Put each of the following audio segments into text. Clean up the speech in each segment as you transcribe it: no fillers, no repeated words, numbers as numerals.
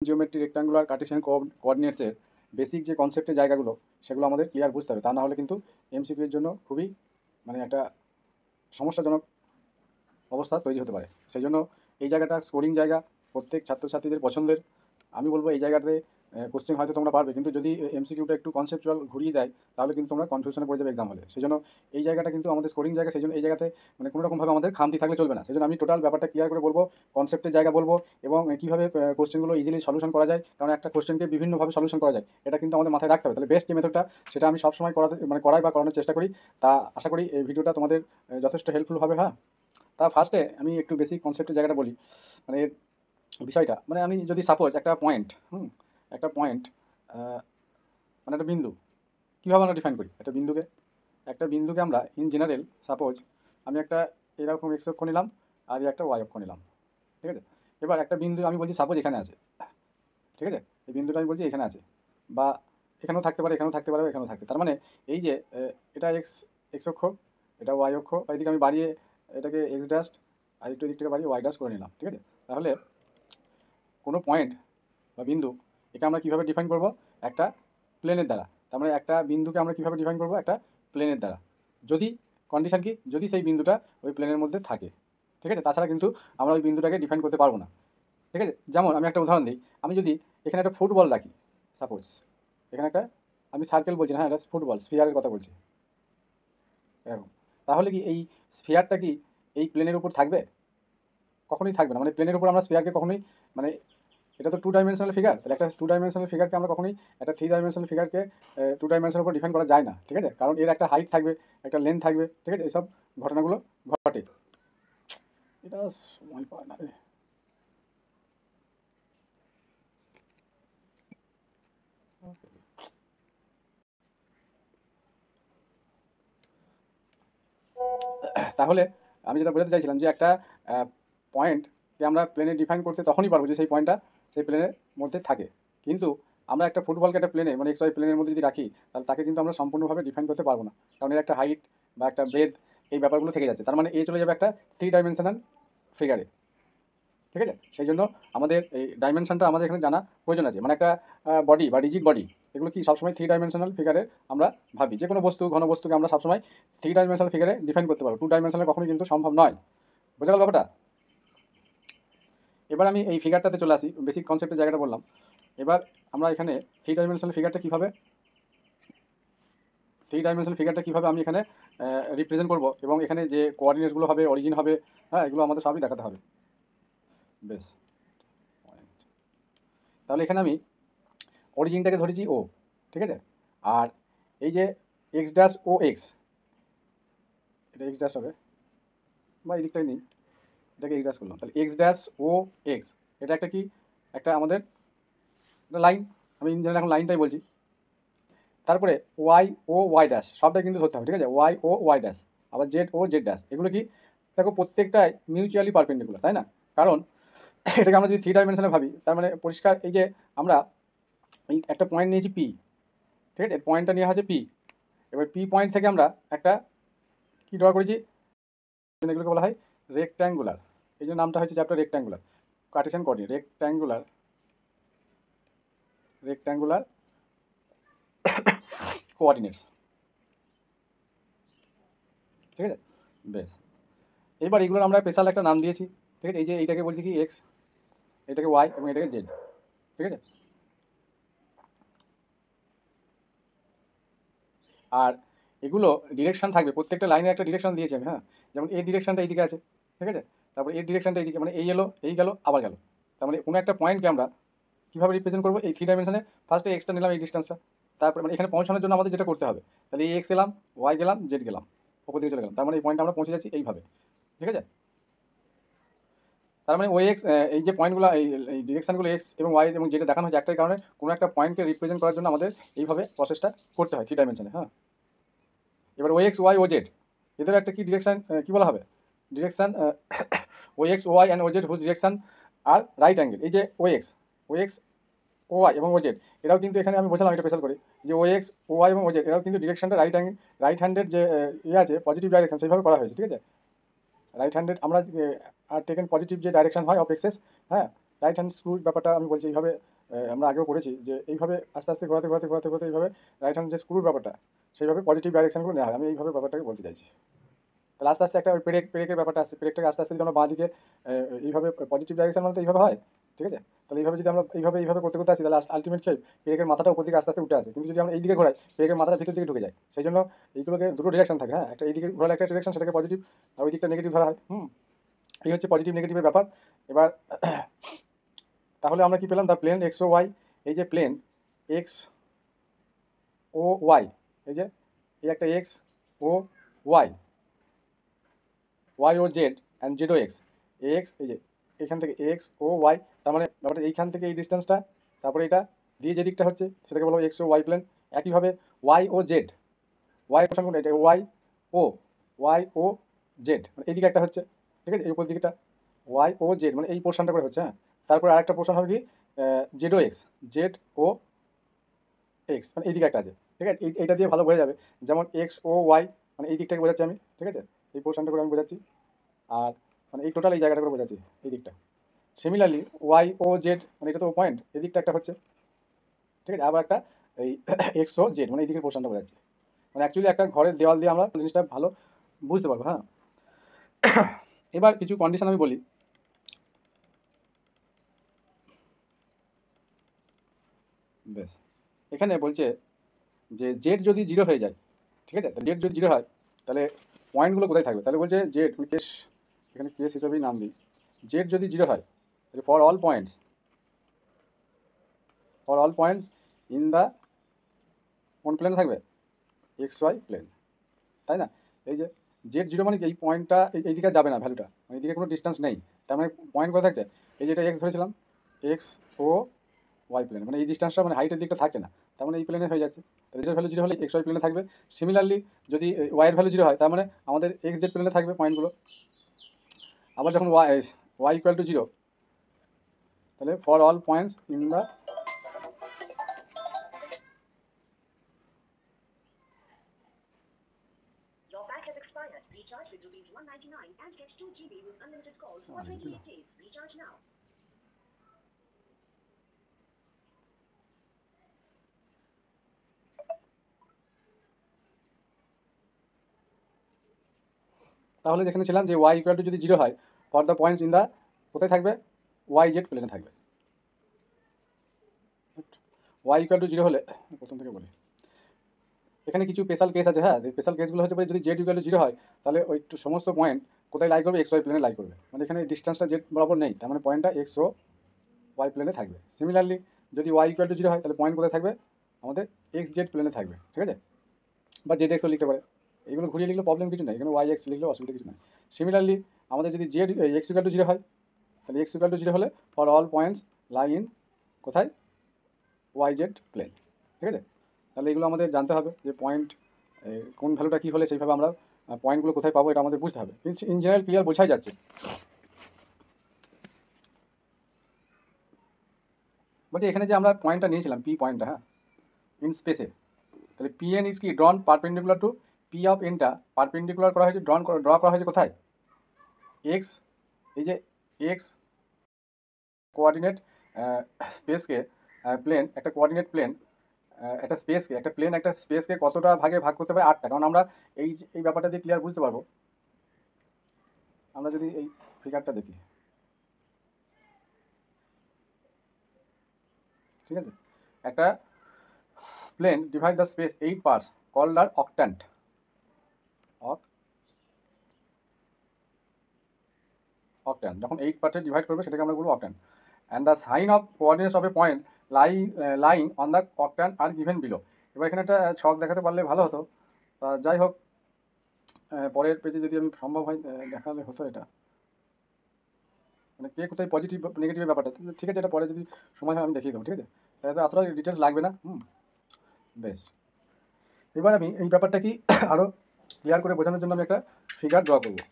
Geometry, rectangular, Cartesian কোঅর্ডিনেটসের basic যে কনসেপ্টের জায়গাগুলো সেগুলো আমাদের ক্লিয়ার বুঝতে হবে। তা না হলে কিন্তু এমসিকিউ এর জন্য খুবই মানে একটা সমস্যাজনক অবস্থা তৈরি হতে পারে। সেই জন্য এই জায়গাটা স্কোরিং জায়গা, প্রত্যেক ছাত্রছাত্রীদের পছন্দের। আমি বলবো এই জায়গাতে কোশ্চেন হয়তো তোমরা পারবে, কিন্তু যদি এমসিকিউটা একটু কনসেপচুয়াল ঘুরিয়ে দেয় তাহলে কিন্তু তোমরা কনফিউশনে পড়ে যাবে এক্সাম হলে। সেই জন্য এই জায়গাটা কিন্তু আমাদের স্কোরিং জায়গা। সেই জন্য এই জায়গাতে মানে কোনো রকমভাবে আমাদের খামতি থাকলে চলবে না। সেই জন্য আমি টোটাল ব্যাপারটা ক্লিয়ার করে বলবো, কনসেপ্টের জায়গা বলবো এবং কীভাবে কোশ্চেনগুলো ইজিলি সলিউশন করা যায়। কারণ একটা কোশ্চেনকে বিভিন্নভাবে সলিউশন করা যায়, এটা কিন্তু আমাদের মাথায় রাখতে হবে। তাহলে বেস্ট যে মেথডটা সেটা আমি সবসময় করাই বা করানোর চেষ্টা করি। তা আশা করি এই ভিডিওটা তোমাদের যথেষ্ট হেল্পফুল হবে। হ্যাঁ, তা ফার্স্টে আমি একটু বেসিক কনসেপ্টের জায়গাটা বলি। মানে বিষয়টা মানে আমি যদি সাপোজ একটা পয়েন্ট একটা পয়েন্ট মানে একটা বিন্দু কীভাবে আমরা ডিফাইন করি একটা বিন্দুকে আমরা ইন জেনারেল সাপোজ আমি একটা এরকম এক্স অক্ষ নিলাম আর একটা ওয়াই অক্ষ নিলাম, ঠিক আছে। এবার একটা বিন্দু আমি বলছি সাপোজ এখানে আছে, ঠিক আছে। এই বিন্দুটা আমি বলছি এখানে আছে, বা এখানেও থাকতে পারে, এখানেও থাকতে পারে, এখানেও থাকতে। তার মানে এই যে এটা এক্স অক্ষ, এটা ওয়াই অক্ষ, বা এদিকে আমি বাড়িয়ে এটাকে এক্স ড্যাশ আর একটু এদিক থেকে বাড়িয়ে ওয়াই ড্যাশ করে নিলাম, ঠিক আছে। তাহলে কোনো পয়েন্ট বা বিন্দু একে আমরা কীভাবে ডিফাইন করব? একটা প্লেনের দ্বারা। তার মানে একটা বিন্দুকে আমরা কীভাবে ডিফাইন করব? একটা প্লেনের দ্বারা। যদি কন্ডিশন কি? যদি সেই বিন্দুটা ওই প্লেনের মধ্যে থাকে, ঠিক আছে। তাছাড়া কিন্তু আমরা ওই বিন্দুটাকে ডিফাইন করতে পারবো না, ঠিক আছে। যেমন আমি একটা উদাহরণ দিই, আমি যদি এখানে একটা ফুটবল রাখি সাপোজ, এখানে একটা আমি সার্কেল বলছি না, হ্যাঁ এটা ফুটবল স্ফিয়ারের কথা বলছি এরকম। তাহলে কি এই স্ফিয়ারটা কি এই প্লেনের উপর থাকবে? কখনোই থাকবে না। মানে প্লেনের উপর আমরা স্ফিয়ারকে কখনোই মানে এটা তো টু ডাইমেনশনাল ফিগার, তাহলে একটা টু ডাইমেনশনাল ফিগারকে আমরা কখনোই একটা থ্রি ডাইমেনশনাল ফিগারকে টু ডাইমেনশনের উপর ডিফাইন করা যায় না, ঠিক আছে। কারণ এর একটা হাইট থাকবে, একটা লেন্থ থাকবে, ঠিক আছে। এইসব ঘটনাগুলো ঘটে। এটা সময় পায় না রে। তাহলে আমি যেটা বোঝাতে চাইছিলাম যে একটা পয়েন্টকে আমরা প্লেনে ডিফাইন করতে তখনই পারবো যে সেই পয়েন্টটা সেই প্লেনের মধ্যে থাকে। কিন্তু আমরা একটা ফুটবলকে একটা প্লেনে মানে এক্স ওয়াই প্লেনের মধ্যে যদি রাখি তাহলে তাকে কিন্তু আমরা সম্পূর্ণভাবে ডিফাইন করতে পারবো না, কারণ এর একটা হাইট বা একটা ব্রেথ এই ব্যাপারগুলো থেকে যাচ্ছে। তার মানে এ চলে যাবে একটা থ্রি ডাইমেনশনাল ফিগারে, ঠিক আছে। সেই জন্য আমাদের এই ডাইমেনশনটা আমাদের এখানে জানা প্রয়োজন আছে। মানে একটা বডি বা রিজিড বডি এগুলো কি সবসময় থ্রি ডাইমেনশনাল ফিগারে আমরা ভাবি। যে কোনো বস্তু ঘন বস্তুকে আমরা সবসময় থ্রি ডাইমেনশনাল ফিগারে ডিফাইন করতে পারবো, টু ডাইমেনশনাল কখনোই কিন্তু সম্ভব নয়। বোঝা গেল ব্যাপারটা? এবার আমি এই ফিগারটাতে চলে আসি, বেসিক কনসেপ্টের জায়গাটা বললাম। এবার আমরা এখানে থ্রি ডাইমেনশনাল ফিগারটা কীভাবে আমি এখানে রিপ্রেজেন্ট করব এবং এখানে যে কোঅর্ডিনেটসগুলো হবে, অরিজিন হবে, হ্যাঁ এগুলো আমাদের সবই দেখাতে হবে। বেশ, তাহলে এখানে আমি অরিজিনটাকে ধরেছি ও, ঠিক আছে। আর এই যে এক্স ড্যাশ ও এক্স, এটা এক্স ড্যাশ হবে বা এই দিকটাই নেই, এটাকে এক্স ড্যাশ করলাম। তাহলে এক্স ড্যাশ ও এক্স এটা একটা কি একটা আমাদের একটা লাইন, আমি ইন জেনারেল এখন লাইনটাই বলছি। তারপরে ওয়াই ও ওয়াই ড্যাশ সবটাই কিন্তু ধরতে হবে, ঠিক আছে। ওয়াই ও ওয়াই ড্যাশ, আবার জেড ও জেড ড্যাশ, এগুলো কি দেখো প্রত্যেকটাই মিউচুয়ালি পারপেন্ডিকুলার, তাই না? কারণ এটাকে আমরা যদি থ্রি ডাইমেনশনে ভাবি তার মানে পরিষ্কার এই যে আমরা এই একটা পয়েন্ট নিয়েছি পি, ঠিক আছে। পয়েন্টটা নেওয়া হচ্ছে পি। এবার পি পয়েন্ট থেকে আমরা একটা কি ড্র করেছি, এগুলোকে বলা হয় রেক্ট্যাঙ্গুলার। এই যে নামটা হচ্ছে chapter rectangular Cartesian coordinate, rectangular coordinates, ঠিক আছে। বেশ, এবার এগুলোর আমরা স্পেশাল একটা নাম দিয়েছি, ঠিক আছে। এই যে এইটাকে বলছি কি এক্স, এটাকে ওয়াই এবং এটাকে জেড, ঠিক আছে। আর এগুলো ডিরেকশন থাকবে, প্রত্যেকটা লাইনে একটা ডিরেকশন দিয়েছি আমি, হ্যাঁ। যেমন এর ডিরেকশনটা এইদিকে আছে, ঠিক আছে। তারপর এর ডিরেকশনটা এইদিকে, মানে এই এলো এই গেল আবার গেল। তার মানে কোনো একটা পয়েন্টকে আমরা কীভাবে রিপ্রেজেন্ট করবো এই থ্রি ডাইমেনশনে? ফার্স্টে এক্সটা নিলাম এই ডিস্টেন্সটা, তারপরে মানে এখানে পৌঁছানোর জন্য আমাদের যেটা করতে হবে, তাহলে এই এক্স এলাম, ওয়াই গেলাম, জেড গেলাম, ওপর দিকে চলে গেলাম। তার মানে এই পয়েন্টে আমরা পৌঁছে যাচ্ছি এইভাবে, ঠিক আছে। তার মানে ওই এক্স এই যে পয়েন্টগুলো এই ডিরেকশনগুলো এক্স এবং ওয়াই এবং যেটা দেখানো হচ্ছে একটাই কারণে কোনো একটা পয়েন্টকে রিপ্রেজেন্ট করার জন্য আমাদের এইভাবে প্রসেসটা করতে হয় থ্রি ডাইমেনশনে, হ্যাঁ। এবার O X Y O Z এদের একটা কি ডিরেকশন কী বলা হবে? Direction O X O Y and O Z whose direction are right angle. এই যে ও এক্স ও ওয়াই এবং ও জেড এরাও কিন্তু এখানে আমি বোঝালাম এটা স্পেশাল করে যে ও এক্স ও ওয়াই এবং ও জেড এরাও কিন্তু ডিরেকশনটা রাইট হ্যান্ডের যে ইয়ে আছে পজিটিভ ডাইরেকশন সেইভাবে করা হয়েছে, ঠিক আছে। রাইট হ্যান্ডেড আমরা আর টেকেন পজিটিভ যে ডাইরেকশন হয় অফ এক্সেস, হ্যাঁ রাইট হ্যান্ড স্ক্রু ব্যাপারটা আমি বলছি এইভাবে আমরা আগেও পড়েছি যে এইভাবে আস্তে আস্তে ঘোরাতে ঘোরাতে ঘোরাতে ঘোরাতে এইভাবে রাইট হ্যান্ড যে স্ক্রুর ব্যাপারটা সেইভাবে পজিটিভ ডাইরেকশনগুলো নেওয়া হয়। আমি এইভাবে ব্যাপারটাকে বলতে চাইছি। তাহলে আস্তে আস্তে একটা ওই পেরেকের ব্যাপারটা আসছে, পেরেকটাকে আস্তে আস্তে যদি আমরা বাঁ দিকে এইভাবে পজিটিভ ডাইরেকশন মানে তো এইভাবে হয়, ঠিক আছে? তাহলে এইভাবে যদি আমরা এইভাবে করতে করতে আসি তাহলে আলটিমেট খেয়ে পেরেকের মাথাটা উপর দিকে আস্তে আস্তে উঠে আসে, কিন্তু যদি আমরা এই দিকে ঘোরাই পেরেকের মাথাটা ভিতর দিকে ঢুকে যায়। সেই জন্য এইগুলোকে দুটো ডিরেকশন থাকে, হ্যাঁ, একটা এইদিকে ঘোরালে একটা ডিরেকশন, সেটাকে পজিটিভ, আর ওই দিকটা নেগেটিভ ধরা হয়। এই হচ্ছে পজিটিভ নেগেটিভের ব্যাপার। এবার তাহলে আমরা কি পেলাম? The plane X O Y, এই যে প্লেন এক্স ও ওয়াই, এই যে এই একটা X O Y, Y O Z and Z O X, X এই যে এখান থেকে এক্স ও ওয়াই, তার মানে ব্যাপারটা এইখান থেকে এই ডিস্টেন্সটা, তারপরে এটা দিয়ে যে দিকটা হচ্ছে সেটাকে বলবো এক্স ও ওয়াই প্লেন। একইভাবে Y O Z, Y portion কোনটা? এটা ওয়াই ও জেড, মানে এইদিকে একটা হচ্ছে, ঠিক আছে, এই উপর দিকটা ওয়াই ও জেড, মানে এই পোর্শনটা করে হচ্ছে, হ্যাঁ। তারপরে আরেকটা পোর্শন হবে কি Z O x, Z O x, মানে এইদিকে একটা আছে, ঠিক আছে। এইটা দিয়ে ভালো বোঝা যাবে, যেমন এক্স ও ওয়াই মানে এই দিকটাকে বোঝাচ্ছি আমি, ঠিক আছে, এই পোর্শনটা করে আমি বোঝাচ্ছি, আর মানে এই টোটাল এই জায়গাটা করে বোঝাচ্ছি এই দিকটা। সিমিলারলি ওয়াই ও জেড মানে এটা তো পয়েন্ট, এই দিকটা একটা হচ্ছে, ঠিক আছে, আবার একটা এই এক্স ও জেড মানে এই দিকের পোর্শনটা বোঝাচ্ছি। মানে অ্যাকচুয়ালি একটা ঘরের দেওয়াল দিয়ে আমরা জিনিসটা ভালো বুঝতে পারবো, হ্যাঁ। এবার কিছু কন্ডিশন আমি বলি। বেশ, এখানে বলছে যে জেড যদি জিরো হয়ে যায়, ঠিক আছে, জেড যদি জিরো হয় তাহলে পয়েন্টগুলো কোথায় থাকবে? তাহলে বলছে জেড কেস, এখানে কেস হিসাবেই নাম দিই, জেড যদি জিরো হয় তাহলে for all points in the কোন প্লেনে থাকবে? এক্স ওয়াই প্লেন, তাই না? এই যে জেড জিরো মানে কি এই পয়েন্টটা এই দিকে যাবে না, ভ্যালুটা মানে এইদিকে কোনো ডিস্টেন্স নেই, তার মানে পয়েন্ট কোথায় থাকছে? এই যে এটা এক্স ধরেছিলাম, এক্স ও ওয়াই প্লেনে, মানে এই ডিস্টেন্সটা মানে হাইটের দিকটা থাকছে না, তার মানে এই প্লেনে হয়ে যাচ্ছে। তাহলে জেড ভ্যালু জিরো হলে এক্স ওয়াই প্লেনে থাকবে। সিমিলারলি যদি ওয়াইয়ের ভ্যালু জিরো হয় তার মানে আমাদের এক্স জেড প্লেনে থাকবে পয়েন্টগুলো। আবার যখন ওয়াই ইকুয়াল টু জিরো, তাহলে for all points in the Your pack has expired. Recharge with rupees 199 and get 2 GB with unlimited calls for 28 days. Recharge now. তাহলে যেখানে ছিলাম যে ওয়াই ইকুয়াল টু যদি জিরো হয় for the points in the কোথায় থাকবে? Y Z প্লেনে থাকবে। ওয়াই ইকুয়াল টু জিরো হলে প্রথম থেকে বলি, এখানে কিছু স্পেশাল কেস আছে, হ্যাঁ। স্পেশাল কেসগুলো হচ্ছে যদি জেড ইকুয়াল টু জিরো হয় তাহলে ওই সমস্ত পয়েন্ট কোথায় লাই করবে? এক্স ওয়াই প্লেনে লাই করবে, মানে এখানে ডিস্টেন্সটা জেড বরাবর নেই, তার মানে পয়েন্টটা এক্স ও ওয়াই প্লেনে থাকবে। সিমিলারলি যদি ওয়াই ইকুয়াল টু জিরো হয় তাহলে পয়েন্ট কোথায় থাকবে? আমাদের এক্স জেড প্লেনে থাকবে, ঠিক আছে, বা জেড এক্সও লিখতে পারে। এগুলো ঘুরিয়ে লিখলে প্রবলেম কিছু নেই, এখানে ওয়াই এক্স লিখলেও অসুবিধা কিছু নেই। সিমিলারলি আমাদের যদি Z x equal to zero হয় তাহলে এক্স ইকুয়াল টু জিরো হলে for all points lie in কোথায়? ওয়াই জেড প্লেন, ঠিক আছে। তাহলে এগুলো আমাদের জানতে হবে যে পয়েন্ট কোন ভ্যালুটা কী হলে সেইভাবে আমরা পয়েন্টগুলো কোথায় পাবো এটা আমাদের বুঝতে হবে। ইন জেনারেল ক্লিয়ার বোঝাই যাচ্ছে। বলছি এখানে যে আমরা পয়েন্টটা নিয়েছিলাম পি পয়েন্টটা, হ্যাঁ, ইন স্পেসে, তাহলে পি এন ইজ কি drawn perpendicular to P of এনটা পারপেন্ডিকুলার করা হয়েছে, ড্র করা হয়েছে কোথায়? এক্স, এই যে এক্স কোঅর্ডিনেট স্পেসকে প্লেন, একটা কোঅর্ডিনেট প্লেন একটা স্পেসকে, একটা প্লেন একটা স্পেসকে কতটা ভাগে ভাগ করতে পারে? 8টা। কারণ আমরা এই ব্যাপারটা দিয়ে ক্লিয়ার বুঝতে পারবো আমরা যদি এই ফিগারটা দেখি, ঠিক আছে। একটা plane divide the space 8 parts called are octant, octant যখন 8 পার্টে ডিভাইড করবে সেটাকে আমরা বলবো octant. And the sign of coordinates of a point lying on the octant are given below. এবার এখানে একটা ছক দেখাতে পারলে ভালো হতো, তা যাই হোক পরের পেজে যদি আমি সম্ভব হয় দেখালে হতো এটা, মানে কে কোথায় পজিটিভ নেগেটিভের ব্যাপারটা, ঠিক আছে, এটা পরে যদি সময় হয় আমি দেখিয়ে দেবো, ঠিক আছে, তাহলে তো এতটা ডিটেলস লাগবে না। বেশ, এবার আমি এই ব্যাপারটা কি আরও ক্লিয়ার করে বোঝানোর জন্য আমি একটা ফিগার ড্র করবো।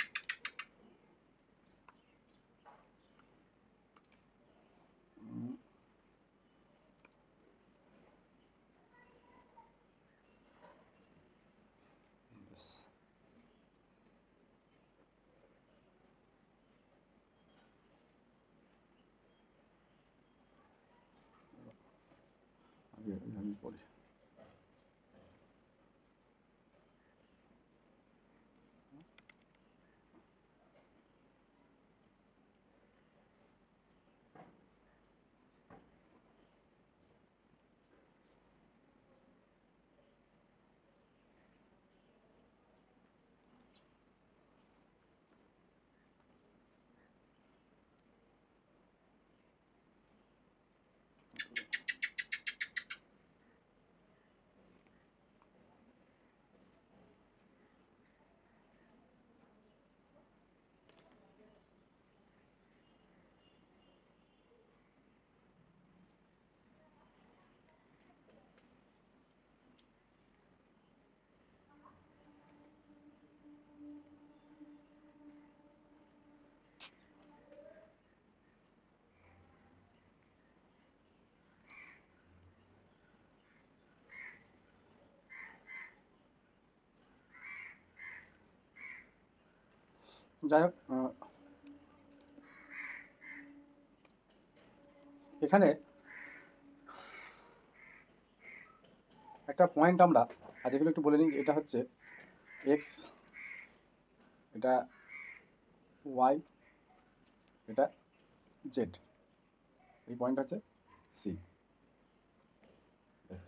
আমি পড়ি। যাই হোক, এখানে একটা পয়েন্ট আমরা যেগুলো একটু বলে নিই। এটা হচ্ছে এক্স, এটা ওয়াই, এটা জেড, এই পয়েন্ট হচ্ছে সি।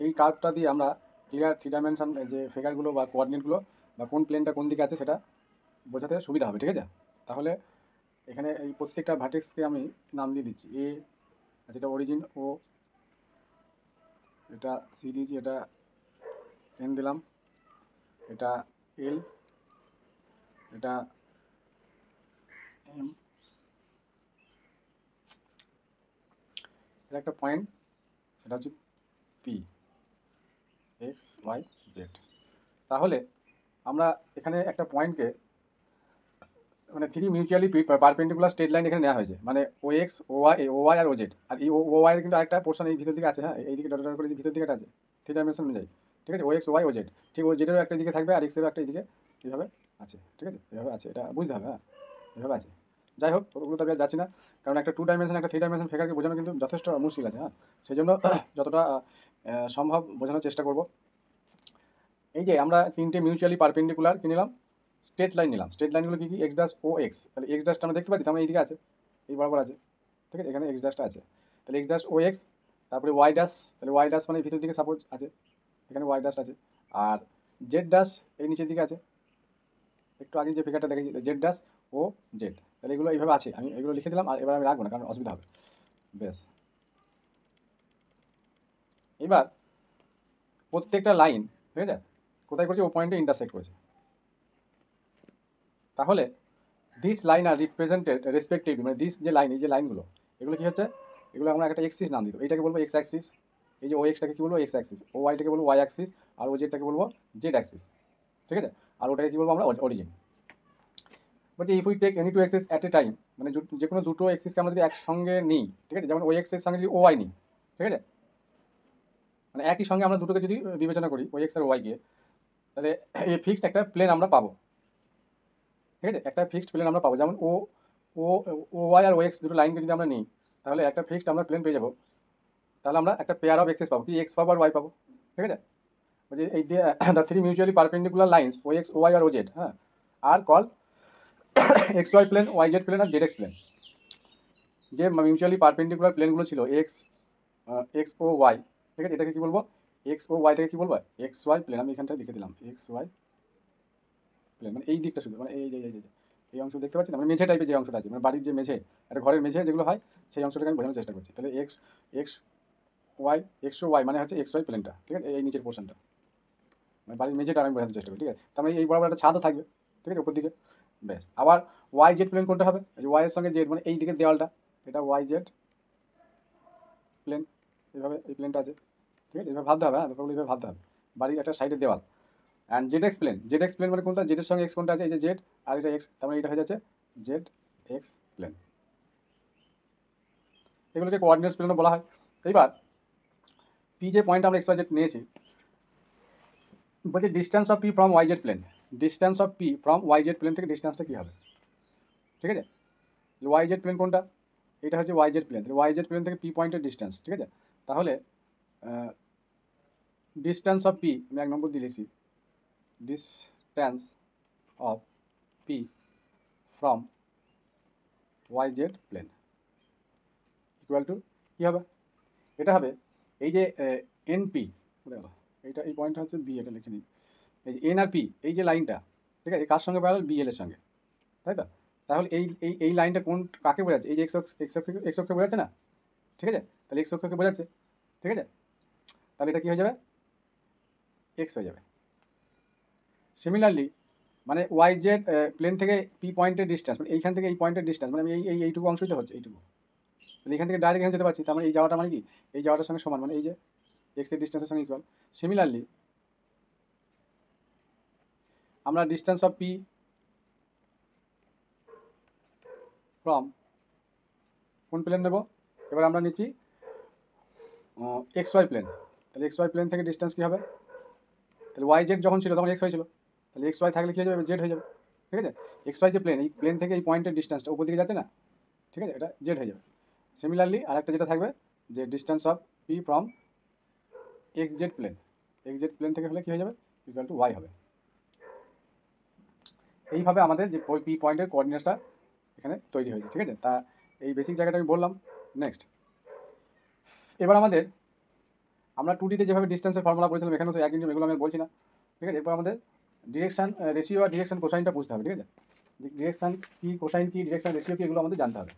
এই কার্ভটা দিয়ে আমরা ক্লিয়ার থ্রি ডাইমেনশন যে ফিগারগুলো বা কোঅর্ডিনেটগুলো বা কোন প্লেনটা কোন দিকে আছে সেটা বোঝাতে সুবিধা হবে, ঠিক আছে? তাহলে এখানে এই প্রত্যেকটা ভার্টেক্সকে আমি নাম দিয়ে দিচ্ছি। এ যেটা অরিজিন, ও এটা সি দিয়েছি, এটা এন দিলাম, এটা এল, এটা এম, এটা একটা পয়েন্ট, সেটা হচ্ছে পি, এক্স ওয়াই জেড। তাহলে আমরা এখানে একটা পয়েন্টকে মানে three mutually perpendicular straight line এখানে নেওয়া হয়েছে, মানে ও এক্স, ও ওয়াই আর ও জেড। আর এই ও ওয়াই এর কিন্তু আরেকটা পোর্শন এই ভিতর দিকে আছে, হ্যাঁ, এইদিকে ডট ডট করে ভিতর দিকে আছে, থ্রি ডাইমেনশন অনুযায়ী, ঠিক আছে? ও X, O Y, O Z, ঠিক ও জেডেরও একটা দিকে থাকবে আর এক্সেরও একটা দিকে এইভাবে আছে, ঠিক আছে? এভাবে আছে, এটা বুঝতে হবে, হ্যাঁ, এভাবে আছে। যাই হোক, ওগুলো তো আমি আর যাচ্ছি না, কারণ একটা টু ডাইমেনশন একটা থ্রি ডাইমেনশন ফিগারকে বোঝানো কিন্তু যথেষ্ট মুশকিল আছে, হ্যাঁ। সেই জন্য যতটা সম্ভব বোঝানোর চেষ্টা করব। এই যে আমরা তিনটে মিউচুয়ালি পারপেন্ডিকুলার কি নিলাম, স্ট্রেট লাইন নিলাম। স্ট্রেট লাইনগুলো কি কি, এক্স ড্যাশ ও এক্স। তাহলে এক্স ড্যাশটা আমরা দেখতে পাচ্ছি, তার মানে এইদিকে আছে, এই বরাবর আছে, ঠিক আছে? এখানে এক্স ড্যাশটা আছে, তাহলে এক্স ড্যাশ ও এক্স। তারপরে ওয়াই ড্যাশ, তাহলে ওয়াই ড্যাশ মানে ভিতর দিকে সাপোজ আছে, এখানে ওয়াই ড্যাশ আছে। আর জেড ড্যাশ এই নিচের দিকে আছে, একটু আগে যে ফিগারটা দেখেছি, জেড ড্যাশ ও জেড। তাহলে এগুলো এইভাবে আছে, আমি এগুলো লিখে দিলাম, আর এবার আমি রাখবো না কারণ অসুবিধা হবে। বেশ, এবার প্রত্যেকটা লাইন, ঠিক আছে, কোথায় করেছে, ও পয়েন্টে ইন্টারসেক্ট করেছে। তাহলে this line R represented respectively, মানে দিস যে লাইন, এই যে লাইনগুলো, এগুলো কি হচ্ছে, এগুলো আমরা একটা এক্সিস নাম দিত। এইটাকে বলবো এক্স অ্যাক্সিস, এই যে ও এক্সটাকে কি বলবো, এক্স অ্যাক্সিস, ও ওয়াইটাকে বলবো ওয়াই অ্যাক্সিস, আর ও জেডটাকে বলবো জেড অ্যাক্সিস, ঠিক আছে? আর ওটাকে কি বলবো আমরা, অরিজিন। বলছি if we take any two axis at a time, মানে যে কোনো দুটো এক্সিসকে আমরা যদি একসঙ্গে নিই, ঠিক আছে, যেমন ওই এক্সের সঙ্গে যদি ও ওয়াই নিই, ঠিক আছে, মানে একই সঙ্গে আমরা দুটোকে যদি বিবেচনা করি, ওই এক্স আর ওয়াইকে, তাহলে এই ফিক্সড একটা প্লেন আমরা পাবো, ঠিক আছে? একটা ফিক্সড প্লেন আমরা পাবো, যেমন ও ও ও ওয়াই আর ও এক্স দুটো লাইনকে যদি আমরা নিই, তাহলে একটা ফিক্সড আমরা প্লেন পেয়ে যাবো। তাহলে আমরা একটা পেয়ার অফ এক্সেস পাবো, কি এক্স পাবো আর ওয়াই পাবো, ঠিক আছে? বলছি এই the three mutually perpendicular lines O X, O Y আর ও জেড, হ্যাঁ, are call X Y plane, Y Z plane আর জেড এক্স প্লেন। যে মিউচুয়ালি পারপেন্ডিকুলার প্লেনগুলো ছিল এক্স, এক্স ও ওয়াই, ঠিক আছে, এটাকে কি বলবো, এক্স ও ওয়াইটাকে কি বলবো, এক্স ওয়াই প্লেন। আমি এখানটা লিখে দিলাম এক্স ওয়াই প্লেন, মানে এই দিকটা শুধু, মানে এই অংশ দেখতে পাচ্ছি না, মানে মেঝে টাইপের যে অংশটা আছে, মানে বাড়ির যে মেঝে, একটা ঘরের মেঝে যেগুলো হয়, সেই অংশটাকে আমি বোঝানোর চেষ্টা করছি। তাহলে x, x Y, x O Y মানে হচ্ছে এক্স ওয়াই প্লেনটা, ঠিক আছে, এই নিচের পোর্শনটা, মানে বাড়ির মেঝেটা আমি বোঝানোর চেষ্টা করি, ঠিক আছে? তার মানে এই বরাবর একটা ছাদও থাকবে, ঠিক আছে, উপর দিকে। বেশ, আবার ওয়াই জেড প্লেন কোনটা হবে, ওয়াই এর সঙ্গে জেড, মানে এই দিকের দেওয়ালটা, এটা ওয়াই জেড প্লেন, এইভাবে এই প্লেনটা আছে, ঠিক আছে? এইভাবে ভাবতে হবে, হ্যাঁ, ব্যাপারগুলো এইভাবে ভাবতে হবে, বাড়ির একটা সাইডের দেওয়াল। And Z X plane, Z X plane মানে কোনটা, জেডের সঙ্গে এক্স কোনটা আছে, এই যে জেড, আর এটা এক্স, তার মানে এটা হয়ে যাচ্ছে জেড এক্স প্লেন। এগুলোকে কোঅর্ডিনেটস প্লেনও বলা হয়। এইবার পি যে পয়েন্ট আমরা এক্স ওয়াই জেড নিয়েছি, বলছি distance of P from Y Z plane, distance of P from Y Z plane থেকে ডিস্টেন্সটা কী হবে, ঠিক আছে? ওয়াই জেড প্লেন কোনটা, এটা হচ্ছে ওয়াই জেড প্লেন, তাহলে ওয়াই জেড প্লেন থেকে পি পয়েন্টের ডিস্টেন্স, ঠিক আছে? তাহলে ডিস্টেন্স অফ পি, আমি 1 নম্বর দিয়ে লিখছি, distance of P from Y Z plane equal to কী হবে, এটা হবে এই যে এনপি, এইটা এই পয়েন্টটা হচ্ছে বি, এটা লিখে নিই, এই যে এন আর পি, এই যে লাইনটা, ঠিক আছে, কার সঙ্গে প্যারালাল, বিএল এর সঙ্গে, তাই তো? তাহলে এই লাইনটা কোন কাকে বোঝাচ্ছে, এই যে এক্স অক্ষকে বোঝাচ্ছে না, ঠিক আছে, তাহলে এক্স অক্ষকে বোঝাচ্ছে, ঠিক আছে, তাহলে এটা কী হয়ে যাবে, এক্স হয়ে যাবে। সিমিলারলি মানে ওয়াই জেড প্লেন থেকে পি পয়েন্টের ডিস্টেন্স, মানে এইখান থেকে এই পয়েন্টের ডিস্টেন্স, মানে আমি এইটুকু অংশই তো হচ্ছে, এইটুকু, তাহলে এখান থেকে ডাইরেক্ট এখানে যেতে পারছি, তার মানে এই যাওয়াটা মানে কি, এই যাওয়াটার সঙ্গে সমান, মানে এই যে এক্স এর ডিস্টেন্সের সঙ্গে ইকুয়াল। সিমিলারলি আমরা ডিস্টেন্স অফ পি ফ্রম কোন প্লেন নেব, এবার আমরা নিচ্ছি এক্স ওয়াই প্লেন, তাহলে এক্স ওয়াই প্লেন থেকে ডিস্টেন্স কী হবে, তাহলে ওয়াই জেড যখন ছিল তখন এক্স ওয়াই ছিল, তাহলে এক্স ওয়াই থাকলে কী হয়ে যাবে, জেড হয়ে যাবে, ঠিক আছে, এক্স ওয়াই যে প্লেন, এই প্লেন থেকে এই পয়েন্টের ডিস্টেন্সটা উপর দিকে যাচ্ছে না, ঠিক আছে, এটা জেড হয়ে যাবে। সিমিলারলি আরেকটা যেটা থাকবে যে distance of P from X Z plane থেকে হলে কী হয়ে যাবে, ইকুয়াল টু ওয়াই হবে। এইভাবে আমাদের যে পি পয়েন্টের কোঅর্ডিনেটসটা এখানে তৈরি হয়েছে, ঠিক আছে, তা এই বেসিক জায়গাটা আমি বললাম। নেক্সট, এবার আমরা 2Dতে যেভাবে ডিস্টেন্সের ফর্মুলা পড়েছিলাম এখানেও তো একই নিয়ম, এগুলো আমি আর বলছি না, ঠিক আছে। এরপর আমাদের ডিরেকশান রেশিও আর ডিরেকশন কোসাইনটা বুঝতে হবে, ঠিক আছে, ডিরেকশান কী, কোসাইন কী, ডিরেকশান রেশিও কী, এগুলো আমাদের জানতে হবে।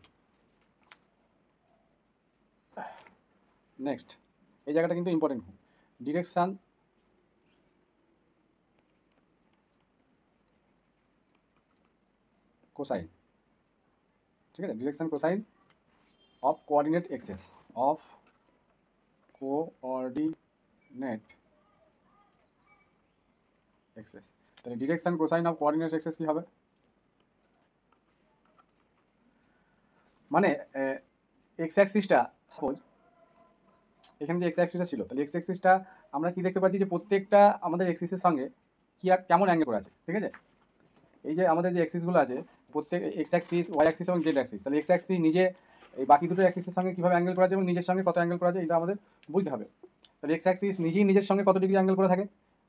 নেক্সট, এই জায়গাটা কিন্তু ইম্পর্টেন্ট, ডিরেকশান কোসাইন, ঠিক আছে, direction cosine of coordinate axes, of coordinate axes, তাহলে direction cosine of coordinate axes কী হবে, মানে এক্স অ্যাক্সিসটা, সাপোজ এখানে যে এক্স অ্যাক্সিসটা ছিল, তাহলে এক্স অ্যাক্সিসটা আমরা কি দেখতে পাচ্ছি যে প্রত্যেকটা আমাদের এক্সিসের সঙ্গে কি আর কেমন অ্যাঙ্গেল করে আছে, ঠিক আছে, এই যে আমাদের যে অ্যাক্সিসগুলো আছে প্রত্যেক এক্স অ্যাক্সিস, ওয়াই অ্যাক্সিস এবং জেড অ্যাক্সিস, তাহলে এক্স অ্যাক্সিস নিজে এই বাকি দুটো অ্যাক্সিসের সঙ্গে কীভাবে অ্যাঙ্গেল করা আছে এবং নিজের সঙ্গে কত অ্যাঙ্গেল করা আছে এটা আমাদের বুঝতে হবে। তাহলে এক্স অ্যাক্সিস নিজেই নিজের সঙ্গে কত ডিগ্রি অ্যাঙ্গেল করে থাকে,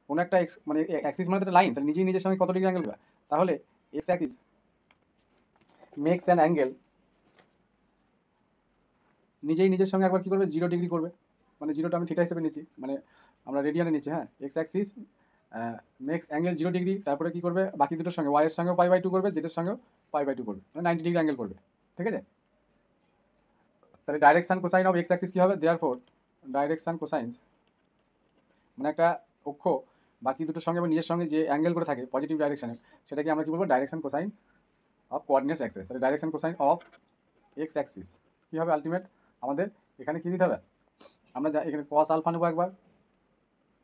কোনো একটা মানে অ্যাক্সিস মানে একটা লাইন, তাহলে নিজেই নিজের সঙ্গে কত ডিগ্রি অ্যাঙ্গেল করে, তাহলে X axis makes an angle, নিজেই নিজের সঙ্গে একবার কী করবে, 0 ডিগ্রি করবে, মানে জিরোটা আমি থিটা হিসেবে নিচ্ছি, মানে আমরা রেডিয়ানে নিচ্ছি, হ্যাঁ, X axis makes angle 0 degree, তারপরে কী করবে, বাকি দুটোর সঙ্গে ওয়াইয়ের সঙ্গেও পাই/2 করবে, জেডের সঙ্গেও পাই/2 করবে, মানে 90 ডিগ্রি অ্যাঙ্গেল করবে, ঠিক আছে। তাহলে direction cosine of X axis কী হবে, দেয়ারফর ডাইরেকশান কোসাইন মানে একটা অক্ষ বাকি দুটোর সঙ্গে এবং নিজের সঙ্গে যে অ্যাঙ্গেল করে থাকে পজিটিভ ডাইরেকশানে, সেটাকে আমরা কী বলবো, direction cosine of coordinates axes. তাহলে direction cosine of X axis কী হবে, আলটিমেট আমাদের এখানে কী দিতে হবে, আমরা যা এখানে কস আলফা নেবো একবার,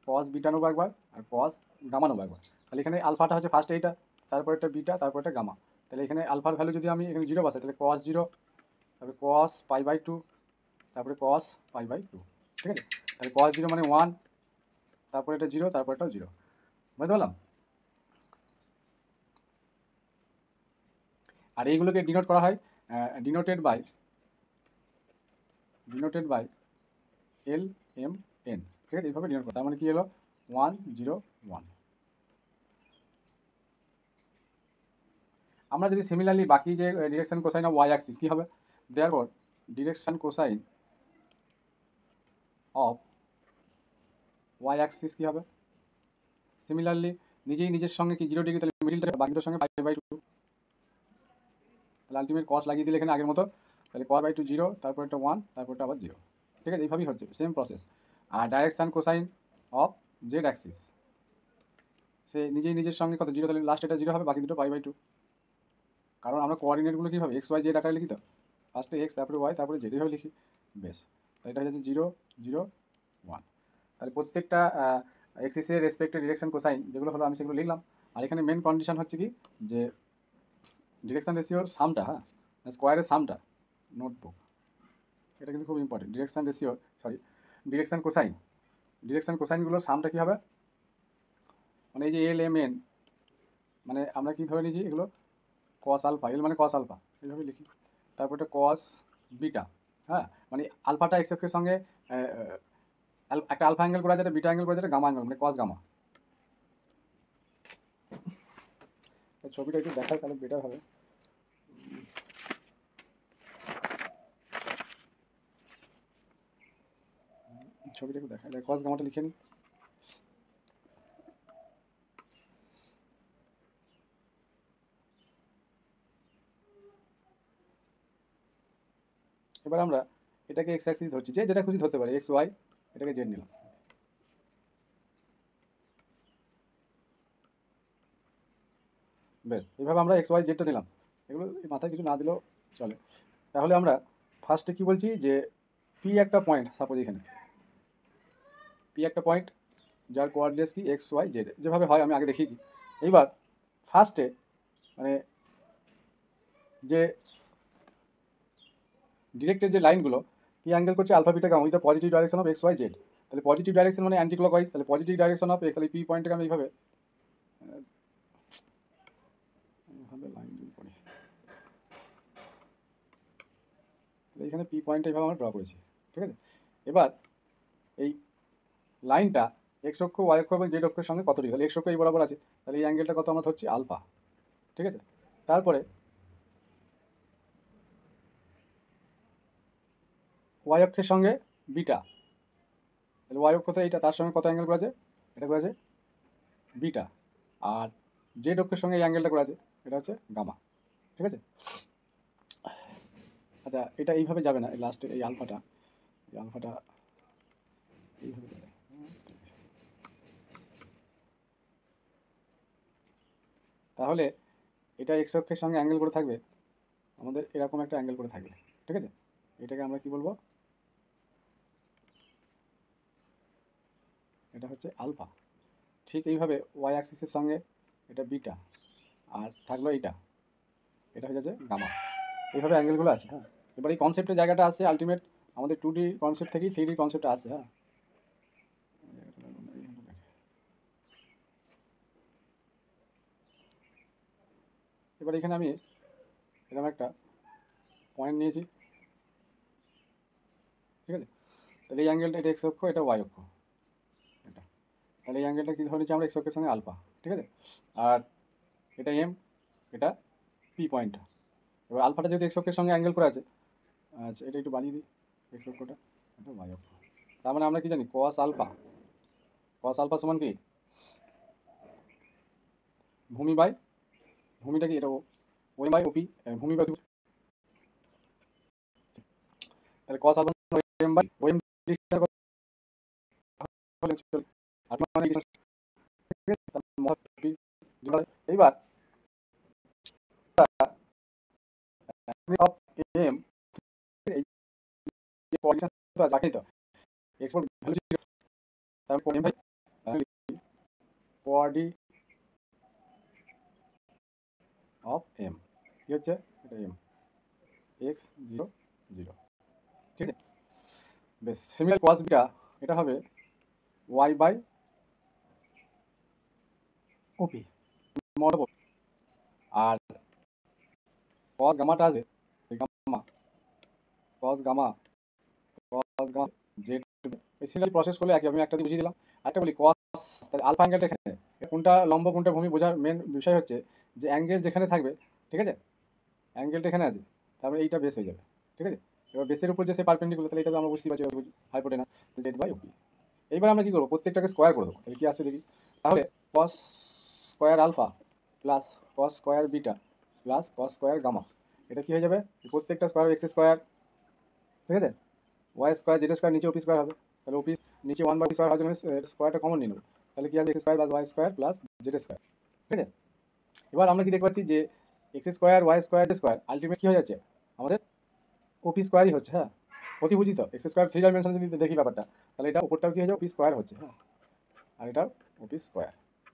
কস বিটা নেবো একবার, আর কস গামা নেবো একবার। তাহলে এখানে আলফাটা হচ্ছে ফার্স্ট এইটা, তারপর একটা বিটা, তারপর একটা গামা। তাহলে এখানে আলফার ভ্যালু যদি আমি এখানে 0 বসাই, তাহলে কস 0, তারপরে কস পাই/2, তারপরে কস পাই/2, ঠিক আছে। তাহলে কস 0 মানে 1, তারপরে এটা 0, তারপর এটাও 0, বুঝতে পারলাম। আর এইগুলোকে ডিনোট করা হয় ডিনোটেড বাই LMN, ঠিক আছে, এইভাবে ডিনোট করা, তার মানে কি হলো 1 0 1। আমরা যদি সিমিলারলি বাকি যে direction cosine of Y axis কী হবে, therefore direction cosine of Y axis কী হবে, সিমিলারলি নিজেই নিজের সঙ্গে কি 0 ডিগ্রি, তাহলে মিডিলটা বাকিটার সঙ্গে পাই/2, তাহলে আলটিমেট কস লাগিয়ে দিলে এখানে আগের মতো, তাহলে পাই/2 0, তারপর একটা 1, তারপরটা আবার 0, ঠিক আছে, এইভাবেই হচ্ছে সেম প্রসেস। আর direction cosine of Z axis, সে নিজেই নিজের সঙ্গে কত 0, তাহলে লাস্ট এটা 0 হবে, বাকি দুটো পাই/2, কারণ আমরা কোঅর্ডিনেটগুলো কীভাবে এক্স ওয়াই জেড আকারে লিখি, তো ফার্স্টে এক্স, তারপরে ওয়াই, তারপরে জেড, এইভাবে লিখি, বেশ। তাই এটা হয়ে যাচ্ছে 0 0 1। তাহলে প্রত্যেকটা এক্সিসের রেসপেক্টে ডিরেকশন কোসাইন যেগুলো হলো আমি সেগুলো লিখলাম। আর এখানে মেন কন্ডিশন হচ্ছে কি, যে ডিরেকশন রেশিওর সামটা, হ্যাঁ, স্কোয়ারের সামটা, নোটবুক, এটা কিন্তু খুব ইম্পর্টেন্ট। ডিরেকশন কোসাইনগুলোর সামটা কী হবে, মানে এই যে LMN, মানে আমরা কি ধরে নিয়েছি এগুলো কস আলফা, এল মানে কস আলফা, এইভাবে লিখি, তারপর এটা কস বিটা, হ্যাঁ, মানে আলফাটা এক্স অক্ষের সঙ্গে একটা আলফা অ্যাঙ্গেল করা যেটা, বিটা অ্যাঙ্গেল করা যেটা, গামা অ্যাঙ্গেল মানে কস গামা। ছবিটা একটু দেখায় তাহলে বেটার হবে। ছবিটা একটু দেখায়, কস গামাটা লিখে নিই। এবার আমরা এটাকে এক্স অ্যাক্সিস ধরছি, যে যেটা খুশি ধরতে পারে, এক্স ওয়াই, এটাকে জেড নিলাম। বেশ, এইভাবে আমরা এক্স ওয়াই জেডটা নিলাম, এগুলো মাথায় কিছু না দিলেও চলে। তাহলে আমরা ফার্স্টে কি বলছি, যে পি একটা পয়েন্ট, সাপোজ এখানে পি একটা পয়েন্ট যার কোঅর্ডিনেটস কি এক্স ওয়াই জেড, যেভাবে হয় আমি আগে দেখিয়েছি। এইবার ফার্স্টে মানে যে ডিরেক্টের যে লাইনগুলো কি অ্যাঙ্গেল করছে alpha beta gamma with the positive direction of X Y Z. তাহলে পজিটিভ ডাইরেকশন মানে অ্যান্টি ক্লকওয়াইজ, তাহলে পজিটিভ ডাইরেকশন অফ এক্স, তাহলে পি পয়েন্টটাকে আমি এইভাবে লাইন করি, এইখানে পি পয়েন্টটা এইভাবে আমরা ড্র করেছি, ঠিক আছে। এবার এই লাইনটা এক্স অক্ষ, ওয়াই অক্ষ এবং জেড অক্ষের সঙ্গে কত ডিগ্রি, তাহলে এক্স অক্ষ এই বরাবর আছে, তাহলে এই অ্যাঙ্গেলটা কত আমরা ধরছি আলফা, ঠিক আছে। তারপরে ওয়াই অক্ষের সঙ্গে বিটা, তাহলে ওয়াই অক্ষ তো এইটা, তার সঙ্গে কত অ্যাঙ্গেল করা আছে, এটা করা আছে বিটা। আর জেড অক্ষের সঙ্গে এই অ্যাঙ্গেলটা করা আছে, এটা হচ্ছে গামা, ঠিক আছে। আচ্ছা, এটা এইভাবে যাবে না, এই লাস্টে এই আলফাটা এইভাবে যাবে। তাহলে এটা এক্স অক্ষের সঙ্গে অ্যাঙ্গেল করে থাকবে, আমাদের এরকম একটা অ্যাঙ্গেল করে থাকবে, ঠিক আছে। এটাকে আমরা কি বলবো, এটা হচ্ছে আলফা। ঠিক এইভাবে ওয়াই অ্যাক্সিসের সঙ্গে এটা বিটা, আর থাকলো এটা হয়ে যাচ্ছে গামা। এইভাবে অ্যাঙ্গেলগুলো আছে, হ্যাঁ। এবার এই কনসেপ্টের জায়গাটা আসছে আলটিমেট আমাদের 2D কনসেপ্ট থেকেই 3D কনসেপ্টটা আসছে, হ্যাঁ। এবার এখানে আমি এরকম একটা পয়েন্ট নিয়েছি, ঠিক আছে। তাহলে এই অ্যাঙ্গেলটা, এটা এক্স অক্ষ, এটা ওয়াই অক্ষ, এটা, তাহলে এই অ্যাঙ্গেলটা কি ধরে নিচ্ছি আমরা, এক্স অক্ষের সঙ্গে আলফা, ঠিক আছে। আর এটা এম, এটা পি পয়েন্টটা। এবার আলফাটা যেহেতু এক্স অক্ষের সঙ্গে অ্যাঙ্গেল করে আছে, আচ্ছা এটা একটু বানিয়ে দিই, এক্স অক্ষটা, এটা ওয়াই অক্ষ। তার মানে আমরা কি জানি, কস আলফা সমান কি ভূমি বাই, ভূমিটা কি এটা ওএম বাই ওপি, ভূমি বাই, তাহলে cos alpha OM by OM, এইবার অফ এম এই যে কোঅর্ডিনেশন তো আছে তো, এক্স ভ্যালু ছিল, তারপর এম বাই কোঅর্ডি অফ এম কি হচ্ছে, এটা এম এক্স 0 0, ঠিক আছে। বেশ, সিমিলার কস বিটা এটা হবে ওয়াই বাই ওপি মড, আর কস গামাটা আছে, gamma cos gamma Z. Similar process করলে একই, আমি একটা দিয়ে বুঝিয়ে দিলাম। একটা বলি কস, তাহলে আলফা অ্যাঙ্গেলটা এখানে, কোনটা লম্ব কোনটা ভূমি বোঝার মেন বিষয় হচ্ছে যে অ্যাঙ্গেল যেখানে থাকবে, ঠিক আছে, অ্যাঙ্গেলটা এখানে আছে, তারপরে এইটা বেস হয়ে যাবে, ঠিক আছে। এবার বেসের উপর যে সে পারপেন্ডিকুলার, তাহলে এটা তো আমরা বুঝতে পারছি হাইপোটেনাস জেড বাই ওপি। এইবার আমরা কি করবো, প্রত্যেকটাকে স্কোয়ার করে দেবো, তাহলে কি আসছে দেখি। তাহলে cos square alpha plus cos square beta plus cos square gamma, এটা কি হয়ে যাবে, প্রত্যেকটা স্কোয়ার এক্স স্কোয়ার, ঠিক আছে। ওয়াই স্কোয়ার জেড স্কোয়ার, নিচে ওপি স্কোয়ার হবে, তাহলে ওপি নিচে 1/2 স্কোয়ার হওয়ার জন্য স্কোয়ারটা কমন নিয়ে নেবো, তাহলে কি হবে X square plus Y square plus Z square, ঠিক আছে। এবার আমরা কি দেখতে পাচ্ছি যে X square Y square Z square ultimate কি হয়ে যাচ্ছে, আমাদের ওপি স্কোয়ারই হচ্ছে, হ্যাঁ। অতিবুঝি তো, এক্স স্কোয়ার 3 ডাইমেনশন যদি দেখি ব্যাপারটা, তাহলে এটা উপরটাও কি হয়ে যাবে, ওপি স্কোয়ার হচ্ছে, হ্যাঁ। আর এটা ওপি স্কোয়ার,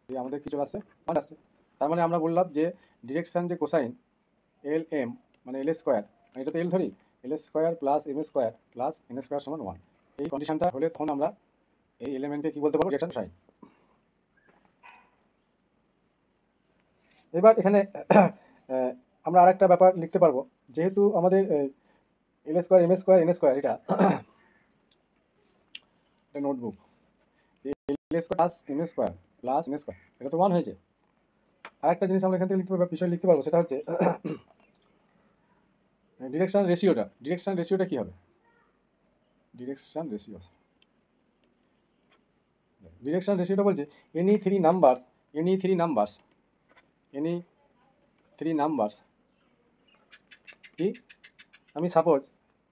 এই আমাদের কি চলে আসছে, মান আসছে। তার মানে আমরা বললাম যে ডিরেকশন যে কোসাইন এল এম মানে এল স্কোয়ার, এটা তো এল ধরি, L square plus M square plus N square সমান 1, এই কন্ডিশনটা হলে তখন আমরা এই এলিমেন্টকে কি বলতে পারবো, ডিরেকশন কোসাইন। এবার এখানে আমরা আরেকটা ব্যাপার লিখতে পারবো, যেহেতু আমাদের L square M square N square এটা এটা notebook, L plus M square plus N square, এটা তো 1 হয়েছে। আরেকটা জিনিস আমরা এখান থেকে লিখতে পারবো, বিষয় লিখতে পারবো, সেটা হচ্ছে ডিরেকশন রেশিওটা কী হবে? ডিরেকশন রেশিওটা বলছে এনি থ্রি নাম্বারস কি, আমি সাপোজ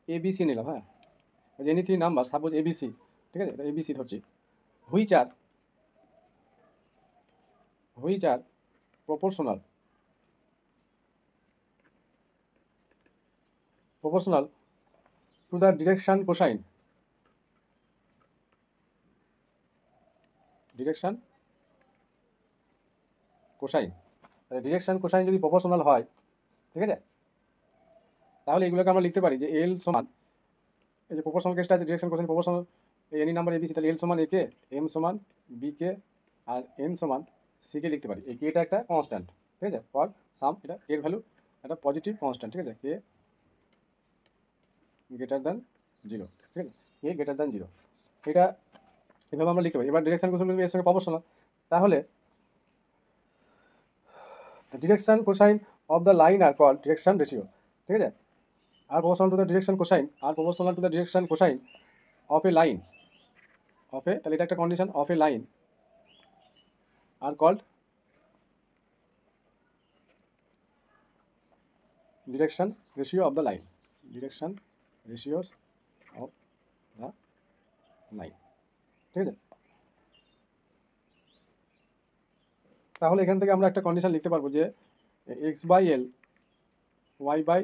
এবিসি নিলাম, হ্যাঁ, any three number suppose ABC, ঠিক আছে, এটা এবিসি ধরছি, which are proportional to the direction cosine direction cosine যদি প্রপোর্শনাল হয়, ঠিক আছে, তাহলে এগুলোকে আমরা লিখতে পারি যে এল সমান, এই যে প্রপোর্শনাল কেসটা আছে, direction cosine proportional, any number ABC, তাহলে এল সমান এ কে, এম সমান বি কে, আর এন সমান সি কে লিখতে পারি। এই কেটা একটা কনস্ট্যান্ট, ঠিক আছে, ফর সাম, এটা এর ভ্যালু একটা পজিটিভ কনস্ট্যান্ট, ঠিক আছে, কে গ্রেটার দ্যান 0, ঠিক আছে, কে গ্রেটার দ্যান 0, এটা এভাবে আমরা লিখতে পারি। এবার ডিরেকশন কোসাইন যদি এর সঙ্গে প্রপোর্শনাল, তাহলে direction cosine of the line are call direction ratio, ঠিক আছে, আর proportional to the direction cosine of a line, তাহলে এটা একটা condition, of a line are called direction ratio of the line, ঠিক আছে। তাহলে এখান থেকে আমরা একটা কন্ডিশন লিখতে পারবো যে X by L Y by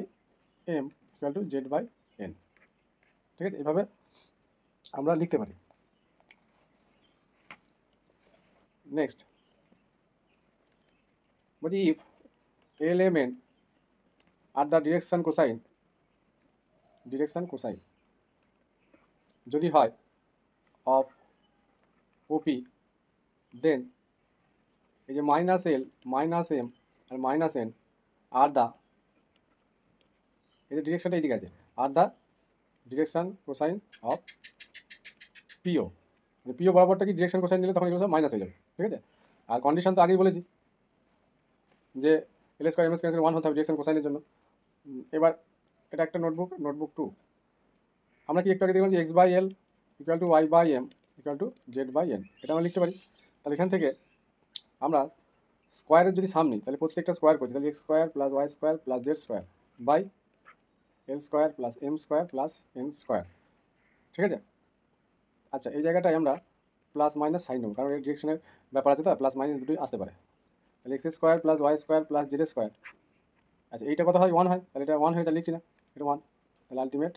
M equal to Z by N, ঠিক আছে, এভাবে আমরা লিখতে পারি। নেক্সট বলছি if L M N are the direction cosine যদি হয় অফ ওপি, দেন এই যে minus L minus M are minus N are the, এই যে ডিরেকশনটা এইদিকে আছে, are the direction cosine of PO, PO বরাবরটা কি ডিরেকশন কোসাইন দিলে তখন এগুলো সব মাইনাস হয়ে যাবে, ঠিক আছে। আর কন্ডিশন তো আগেই বলেছি যে এল স্কোয়ার এম স্কোয়ার 1 হতে হবে ডিরেকশন কোসাইনের জন্য। এবার এটা একটা নোটবুক 2, আমরা কি একটু আগে দেখলাম যে X by L equal to Y by M equal to Z by N, এটা আমরা লিখতে পারি। তাহলে এখান থেকে আমরা স্কোয়ারের যদি সাম নিই, তাহলে প্রত্যেকটা স্কোয়ার করছি, তাহলে X square plus Y square plus Z square by L square plus M square plus N square, ঠিক আছে। আচ্ছা, এই জায়গাটায় আমরা প্লাস মাইনাস সাইন নেব, কারণ এই ডিরেকশনের ব্যাপার আছে, তো প্লাস মাইনাস দুটোই আসতে পারে। তাহলে X square plus Y square plus Z square, আচ্ছা এইটা কত হয় 1 হয়, তাহলে এটা 1 হয়ে, তাহলে লিখছি না, এটা 1, তাহলে আলটিমেট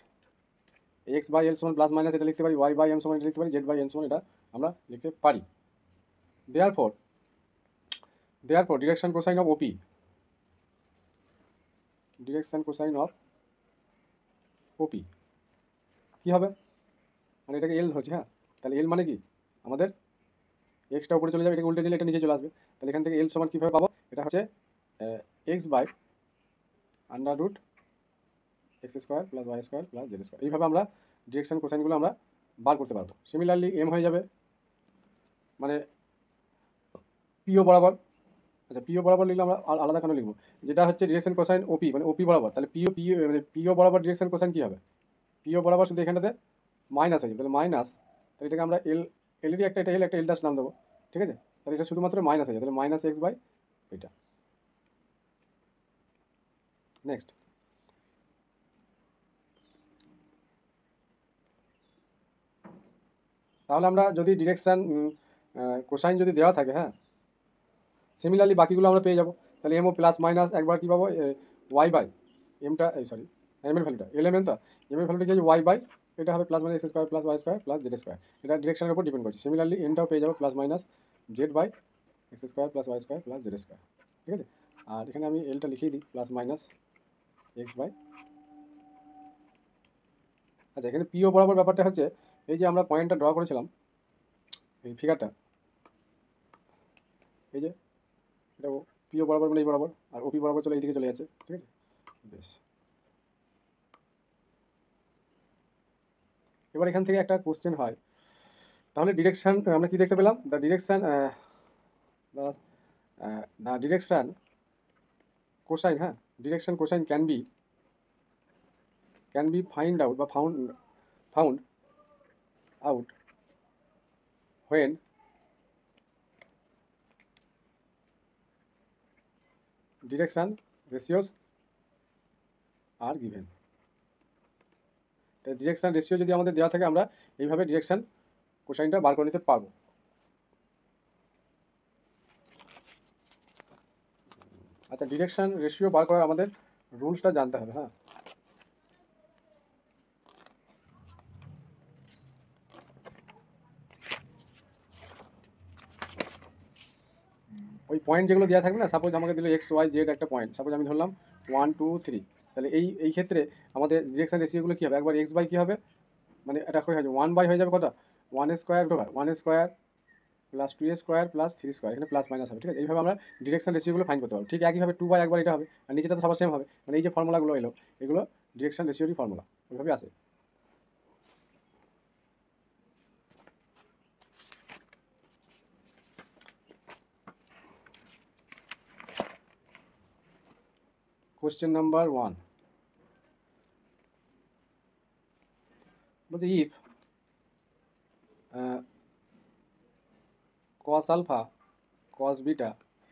এক্স বাই এল সমান প্লাস মাইনাস এটা লিখতে পারি, ওয়াই বাই এম সমান এটা লিখতে পারি, জেড বাই এন সমান এটা আমরা লিখতে পারি। দেয়ারফর ডিরেকশন কোসাইন অফ ওপি, কী হবে, মানে এটাকে এল ধরছি, হ্যাঁ, তাহলে এল মানে কি আমাদের এক্সটা উপরে চলে যাবে, এটাকে উল্টে দিলে এটা নিচে চলে আসবে, তাহলে এখান থেকে এল সমান কীভাবে পাবো, এটা হচ্ছে X by under root X square plus Y square plus Z square, এইভাবে আমরা ডিরেকশন কোসাইনগুলো আমরা বার করতে পারবো। সিমিলারলি এম হয়ে যাবে মানে পিও বরাবর, আচ্ছা পিও বরাবর লিখলে আমরা আলাদা কেন লিখবো, যেটা হচ্ছে ডিরেকশন কোসাইন ওপি মানে ওপি বরাবর, তাহলে মানে পিও বরাবর ডিরেকশন কোসাইন কী হবে, পিও বরাবর শুধু এখানটাতে মাইনাস হয়ে যাবে, তাহলে মাইনাস, তাহলে এটাকে আমরা এলেরই একটা এল ডাস নাম দেবো, ঠিক আছে, তাহলে এটা শুধুমাত্র মাইনাস হয়ে যাবে, তাহলে মাইনাস এক্স বাই এটা। নেক্সট তাহলে আমরা যদি ডিরেকশান কোসাইন যদি দেওয়া থাকে, হ্যাঁ, সিমিলারলি বাকিগুলো আমরা পেয়ে যাবো। তাহলে এমও প্লাস মাইনাস একবার কী পাবো, ওয়াই বাই এমটা, সরি এমের ভ্যালুটা এম তো এমের ভ্যালুটা কি আছে ওয়াই বাই, এটা হবে plus minus X square plus Y square plus Z square, এটা ডিরেকশনের উপর ডিপেন্ড করছে। সিমিলারলি এনটাও পেয়ে যাবো plus minus Z by X square plus Y square plus Z square, ঠিক আছে। আর এখানে আমি এলটা লিখিয়ে দিই প্লাস মাইনাস এক্স বাই, আচ্ছা এখানে পিও বরাবর ব্যাপারটা হচ্ছে এই যে আমরা পয়েন্টটা ড্র করেছিলাম এই ফিগারটা, এই যে এটা পিও বরাবর মানে এই বরাবর, আর ওপি বরাবর চলে এইদিকে চলে যাচ্ছে, ঠিক আছে, বেশ। এবার এখান থেকে একটা কোশ্চেন হয় তাহলে ডিরেকশন আমরা কি দেখতে পেলাম? The direction the direction cosine, হ্যাঁ, direction cosine can be find out বা found out when direction ratios are given. তাই ডিরেকশন রেশিও যদি আমাদের দেওয়া থাকে, আমরা এইভাবে ডিরেকশন কোসাইনটা বার করে নিতে পারবো। আচ্ছা, ডিরেকশন রেশিও বার করার আমাদের রুলসটা জানতে হবে। হ্যাঁ, ওই পয়েন্ট যেগুলো দেওয়া থাকবে না, সাপোজ আমাকে দিল এক্স ওয়াই জেড একটা পয়েন্ট, সাপোজ আমি ধরলাম 1 2 3, তাহলে এই ক্ষেত্রে আমাদের ডিরেকশন রেশিওগুলো কী হবে? একবার এক্স বাই কী হবে, মানে এটা হয়ে যাবে 1 বাই হয়ে যাবে কত, 1 square plus 2 square plus 3 square, এখানে প্লাস মাইনাস হবে। ঠিক আছে, এইভাবে আমরা ডিরেকশন রেশিওগুলো ফাইন করতে পারবো। ঠিক একইভাবে 2 বাই একবার এটা হবে, আর নিচেটা তো সবার সেম হবে। মানে এই যে ফর্মুলাগুলো এলো, এগুলো ডিরেকশন রেশিওরই ফর্মুলা, ওইভাবে আসে। কোশ্চেন নাম্বার 1 বলছে if cos alpha, cos beta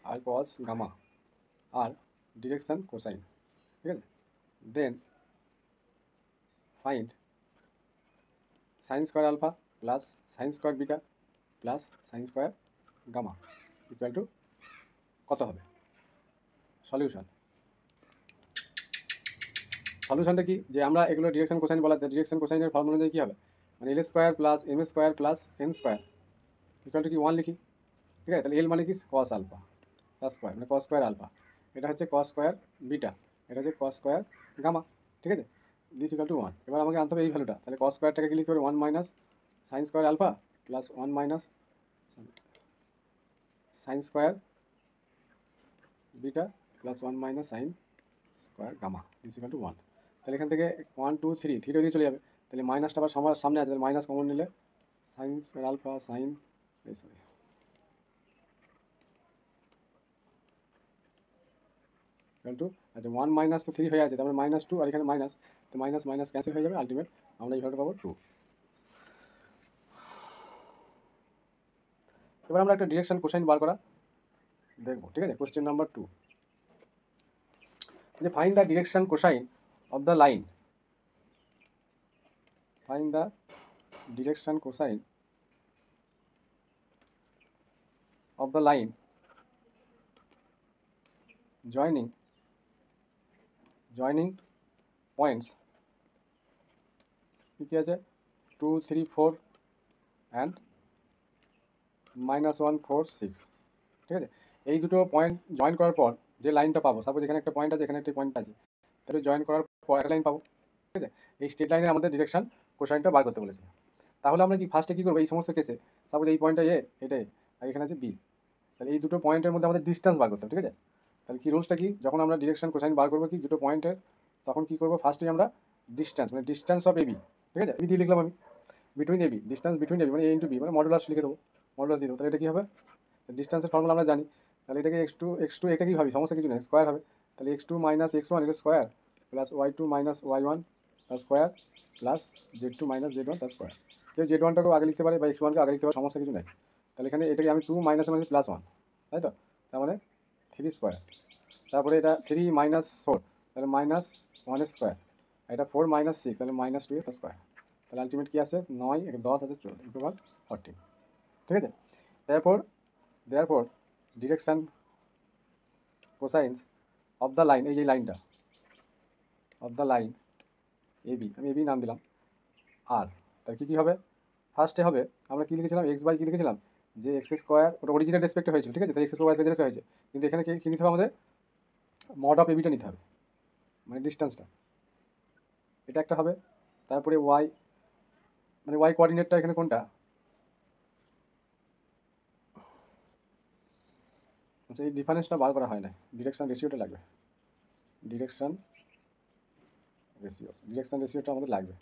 আর cos gamma are direction cosine, ঠিক আছে, then find sine square alpha plus sine square beta plus sine square gamma equal to কত হবে? সলিউশনটা কি, যে আমরা এগুলো ডিরেকশন কোসাইন বলা যায়। ডিরেকশন কোসাইনের ফর্মুলা অনুযায়ী কী হবে, মানে L square plus M square plus N square equal to কি 1 লিখি। ঠিক আছে, তাহলে এল মানে কি কস আলফা প্লাস স্কোয়ার, মানে কস স্কোয়ার আলফা, এটা হচ্ছে কস স্কোয়ার বিটা, এটা হচ্ছে কস স্কোয়ার গামা। ঠিক আছে, দিস ইকুয়াল টু 1। এবার আমাকে আনতে হবে এই ভ্যালুটা, তাহলে কস স্কোয়ারটাকে কি লিখতে হবে 1 minus sine square alpha plus 1 minus sine square beta plus 1 minus sine square gamma this equal to 1। তাহলে এখান থেকে 1 2 3 3 দিয়ে চলে যাবে, তাহলে মাইনাসটা আবার সবার সামনে আছে, তাহলে মাইনাস কমন নিলে sine square alpha sine sorry equal to, আচ্ছা 1 মাইনাস তো 3 হয়ে আছে, তারপরে -2 আর এখানে মাইনাস, তো মাইনাস মাইনাস ক্যান্সেল হয়ে যাবে, আলটিমেট আমরা এই ভ্যালুটা পাবো 2। এবার আমরা একটা ডিরেকশন কোসাইন বার করা দেখবো। ঠিক আছে, কোশ্চেন নাম্বার 2, যে find the direction cosine of the line, find the direction cosine of the line joining points কী আছে 2 3 4 অ্যান্ড -1 4 6। ঠিক আছে, এই দুটো পয়েন্ট জয়েন করার পর যে লাইনটা পাবো, সাপোজ এখানে একটা পয়েন্ট আছে, এখানে একটা পয়েন্ট আছে, তাহলে জয়েন করার পর একটা লাইন পাবো। ঠিক আছে, এই স্ট্রেট লাইনে আমাদের ডিরেকশন কোসাইনটা বার করতে বলেছে। তাহলে আমরা কি ফার্স্টে কী করবো, এই সমস্ত কেসে সাপোজ এই পয়েন্টটা এটাই আর এখানে আছে বি, তাহলে এই দুটো পয়েন্টের মধ্যে আমাদের ডিস্টেন্স বার করতে হবে। ঠিক আছে, তাহলে কি রুলসটা কি, যখন আমরা ডিরেকশন কোসাইন বার করবো কি দুটো পয়েন্টের, তখন কি করবো, ফার্স্টেই আমরা ডিস্টেন্স, মানে ডিস্টেন্স অফ এবি, ঠিক আছে, বি দিয়ে লিখলাম আমি, between AB, distance between AB মানে এ ইন্টু বি, মানে মডুলাস লিখে দেবো, মডুলাস দিয়ে দেবো। তাহলে এটা কী হবে, ডিস্টেন্সের ফর্মুলা আমরা জানি, তাহলে এটাকে x2 এটা কী ভাবি, সমস্যা কিছু নেই, স্কোয়ার হবে। তাহলে x2 মাইনাস x1 এটা square plus y2 minus y1 তার square plus z2 minus z1 তার স্কোয়ার। কেউ z1টাকেও আগে লিখতে পারে বা x1কে আগে লিখতে পারে, সমস্যা কিছু নেই। তাহলে এখানে এটাকে আমি 2 মাইনাস মানে +1, তাই তো, তার মানে 3 স্কোয়ার, তারপরে এটা 3 মাইনাস 4 তাহলে -1 স্কোয়ার, এটা 4 মাইনাস 6 তাহলে -2 তার স্কোয়ার, তাহলে আলটিমেট কী আছে 9 10 আছে 14। ঠিক আছে, দেয়ারপর ডিরেকশন কোসাইন্স অফ দ্য লাইন, এই যে লাইনটা অফ দ্য লাইন এবি, আমি এবি নাম দিলাম, আর তার কী হবে, ফার্স্টে হবে আমরা কী লিখেছিলাম, এক্স বাই কী লিখেছিলাম, যে এক্স স্কোয়ার, ওটা অরিজিনাল রেসপেক্টে হয়েছিল। ঠিক আছে, তাই এক্স স্কোয়ার রেসপেক্টে হয়েছে, কিন্তু এখানে কী নিতে হবে আমাদের, মড অফ এবিটা নিতে হবে, মানে ডিস্টেন্সটা, এটা একটা হবে। তারপরে ওয়াই, মানে ওয়াই কোঅর্ডিনেটটা এখানে কোনটা, আচ্ছা এই ডিফারেন্সটা বার করা হয় না, ডিরেকশন রেশিওটা লাগবে, ডিরেকশন রেশিওটা আমাদের লাগবে।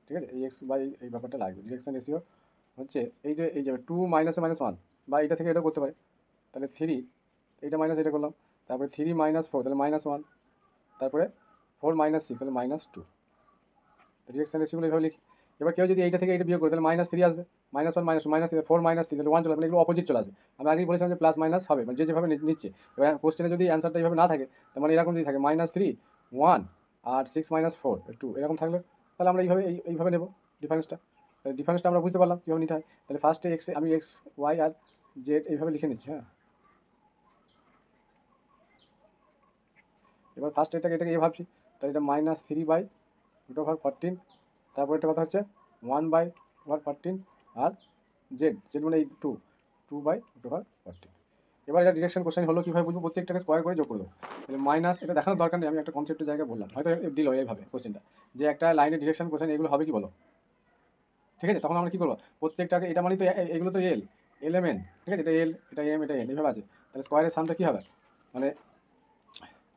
ঠিক আছে, এই এক্স বাই এই ব্যাপারটা লাগবে, ডিরেকশন রেশিও হচ্ছে এই যে 2 মাইনাসে -1 বা এটা থেকে এটাও করতে পারে। তাহলে 3 এইটা মাইনাস এটা করলাম, তারপরে 3 - 4 তাহলে -1, তারপরে 4 - 6 তাহলে -2। ডিরেকশন রেসিপিগুলো এইভাবে লিখি। এবার কেউ যদি এইটা থেকে এটা বিয়োগ করে তাহলে -3 আসবে, -1 -1 -4 -3 তাহলে 1 চলে আসবে, এগুলো অপোজিট চলে আসবে। আমি আগেই বলেছিলাম যে প্লাস মাইনাস হবে, মানে যে যেভাবে নিচ্ছে। এবার কোশ্চেনে যদি অ্যান্সারটা এইভাবে না থাকে, তার মানে এরকম যদি থাকে -3 1 আর 6 - 4 2 এরকম থাকলে, তাহলে আমরা এইভাবে নেব ডিফারেন্সটা। তাহলে ডিফারেন্সটা আমরা বুঝতে পারলাম কীভাবে নিতে হয়। তাহলে ফার্স্টে আমি এক্স ওয়াই আর জেড এইভাবে লিখে নিচ্ছি। হ্যাঁ, এবার ফার্স্ট এটাকে এ ভাবছি, তাহলে এটা -3/√14, তারপর একটা কথা হচ্ছে 1/√14 আর জেড মানে এই 2/√14। এবার এটা ডিরেকশন কোশ্চেন হলো কীভাবে বুঝবো, প্রত্যেকটাকে স্কোয়ার করে যোগ করে দেবো। তাহলে মাইনাস এটা দেখানোর দরকার নেই, আমি একটা কনসেপ্টের জায়গায় বললাম, হয়তো দিল এইভাবে কোশ্চেনটা যে একটা লাইনের ডিরেকশন কোশ্চেন এগুলো হবে কি বলো, ঠিক আছে? তখন আমরা কী করবো, প্রত্যেকটাকে এটা মানে তো এগুলো তো এলিমেন্ট, ঠিক আছে? এটা এল, এটা এম, এটা এন এইভাবে আছে। তাহলে স্কোয়ারের সামটা কী হবে, মানে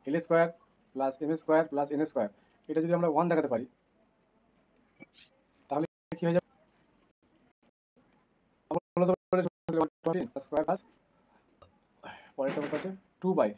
L square plus M square plus N square, এটা যদি আমরা 1 দেখাতে পারি তাহলে কী হয়ে যাবে, স্কোয়ার প্লাস পরেরটা কত হচ্ছে 2/,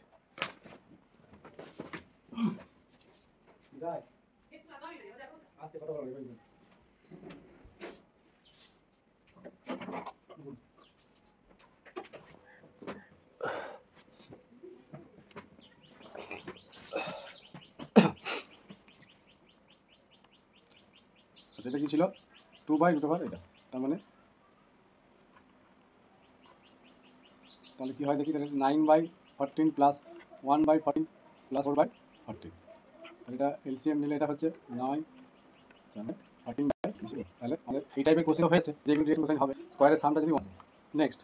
সেটা কি ছিল 2/√, এটা তার মানে তাহলে কী হয় দেখি, তাহলে 9/14 প্লাস 1/14 প্লাস 4/14, তাহলে এটা এলসিএম নিলে এটা হচ্ছে 9 14/, তাহলে আমাদের এই টাইপের কোশ্চেন হয়েছে যেগুলো ডিরেকশন কোশ্চেন হবে স্কোয়ারের সামটা যদি নেক্সট